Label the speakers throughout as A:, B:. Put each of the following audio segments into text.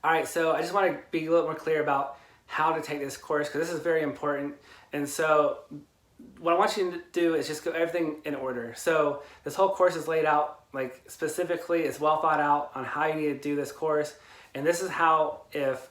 A: All right, so I just want to be a little more clear about how to take this course because this is very important. And so what I want you to do is just go everything in order. So this whole course is laid out like specifically, it's well thought out on how you need to do this course. And this is how, if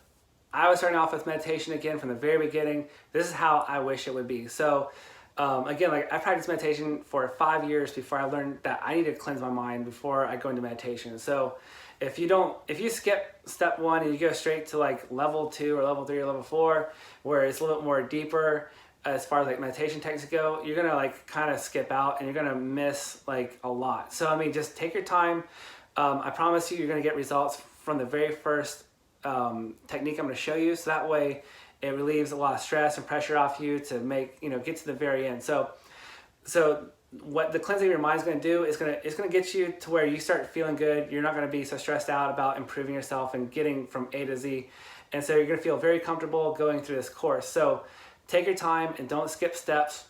A: I was starting off with meditation again from the very beginning, this is how I wish it would be. So again, like I practiced meditation for 5 years before I learned that I need to cleanse my mind before I go into meditation. So if you skip step 1 and you go straight to like level 2 or level 3 or level 4, where it's a little bit more deeper as far as like meditation techniques go, you're gonna like kind of skip out and you're gonna miss like a lot. So I mean, just take your time. I promise you're gonna get results from the very first technique I'm gonna show you. So that way it relieves a lot of stress and pressure off you to make, get to the very end. So what the cleansing of your mind is going to do is going to get you to where you start feeling good. You're not going to be so stressed out about improving yourself and getting from A to Z. And so you're going to feel very comfortable going through this course. So take your time and don't skip steps.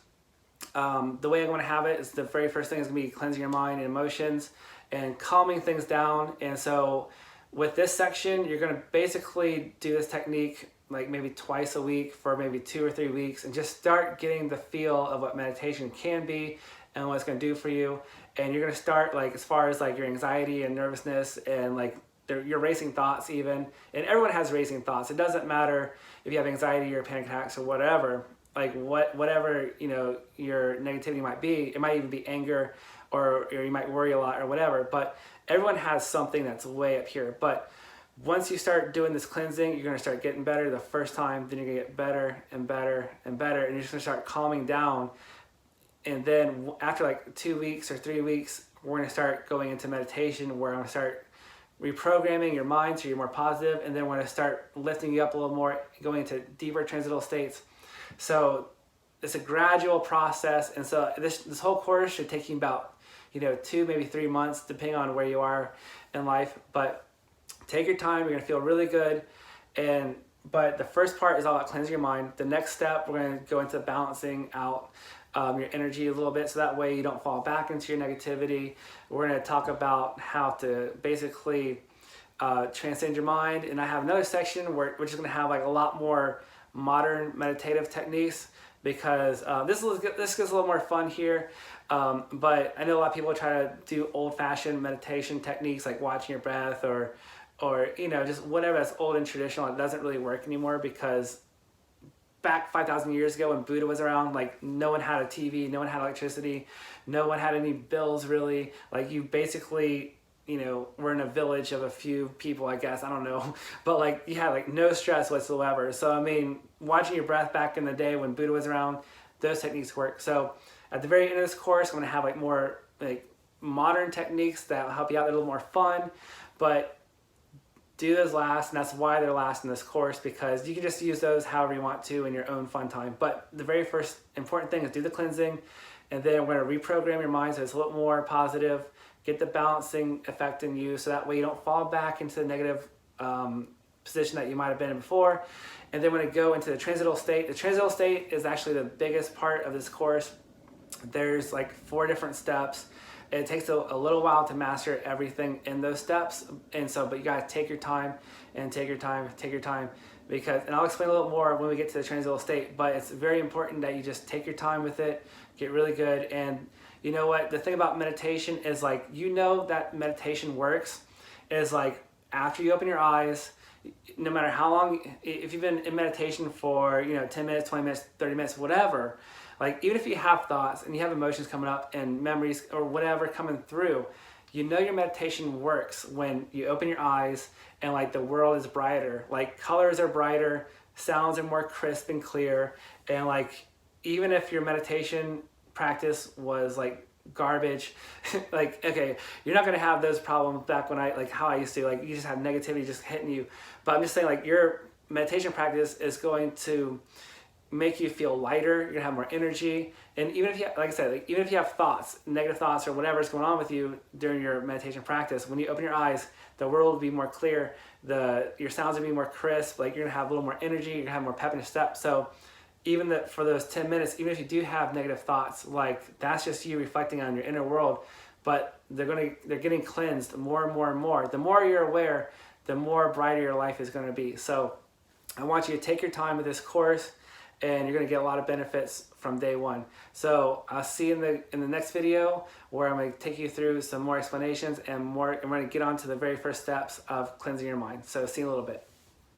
A: The way I'm going to have it is the very first thing is going to be cleansing your mind and emotions and calming things down. And so with this section, you're going to basically do this technique like maybe twice a week for maybe 2 or 3 weeks and just start getting the feel of what meditation can be and what it's going to do for you. And you're going to start like as far as like your anxiety and nervousness and like your racing thoughts even. And everyone has racing thoughts. It doesn't matter if you have anxiety or panic attacks or whatever, like whatever, your negativity might be. It might even be anger or you might worry a lot or whatever, but everyone has something that's way up here. But once you start doing this cleansing, you're going to start getting better the first time, then you're going to get better and better and better, and you're just going to start calming down. And then after like 2 weeks or 3 weeks, we're going to start going into meditation where I'm going to start reprogramming your mind so you're more positive, and then we're going to start lifting you up a little more, going into deeper transcendental states. So it's a gradual process, and so this whole course should take you about 2, maybe 3 months, depending on where you are in life. But take your time, you're gonna feel really good. But the first part is all about cleansing your mind. The next step, we're gonna go into balancing out your energy a little bit so that way you don't fall back into your negativity. We're gonna talk about how to basically transcend your mind. And I have another section which is gonna have like a lot more modern meditative techniques because this gets a little more fun here. But I know a lot of people try to do old-fashioned meditation techniques like watching your breath or just whatever that's old and traditional. It doesn't really work anymore because back 5,000 years ago when Buddha was around, like no one had a TV, no one had electricity, no one had any bills really. Like you basically, were in a village of a few people, I guess, I don't know. But like you had like no stress whatsoever. So I mean, watching your breath back in the day when Buddha was around, those techniques work. So at the very end of this course, I'm gonna have like more like modern techniques that will help you out. They're a little more fun, but do those last, and that's why they're last in this course, because you can just use those however you want to in your own fun time. But the very first important thing is do the cleansing, and then we're going to reprogram your mind so it's a little more positive, get the balancing effect in you so that way you don't fall back into the negative position that you might have been in before. And then we're going to go into the transcendental state. The transcendental state is actually the biggest part of this course. There's like 4 different steps. It takes a little while to master everything in those steps, but you gotta take your time and take your time and I'll explain a little more when we get to the transcendental state, but it's very important that you just take your time with it, get really good. And you know what, the thing about meditation is like, that meditation works is like after you open your eyes, no matter how long, if you've been in meditation for 10 minutes, 20 minutes, 30 minutes, whatever, like even if you have thoughts and you have emotions coming up and memories or whatever coming through, your meditation works when you open your eyes and like the world is brighter, like colors are brighter, sounds are more crisp and clear. And like even if your meditation practice was like garbage, like okay, you're not gonna have those problems back when how I used to, like you just have negativity just hitting you. But I'm just saying, like, your meditation practice is going to make you feel lighter, you're gonna have more energy. And even if you, like I said, like even if you have thoughts, negative thoughts or whatever's going on with you during your meditation practice, when you open your eyes, the world will be more clear, your sounds will be more crisp, like you're gonna have a little more energy, you're gonna have more pep in your step. So even for those 10 minutes, even if you do have negative thoughts, like that's just you reflecting on your inner world, but they're getting cleansed more and more and more. The more you're aware, the more brighter your life is going to be. So I want you to take your time with this course, and you're going to get a lot of benefits from day one. So I'll see you in the next video, where I'm going to take you through some more explanations and I'm going to get on to the very first steps of cleansing your mind. So see you in a little bit.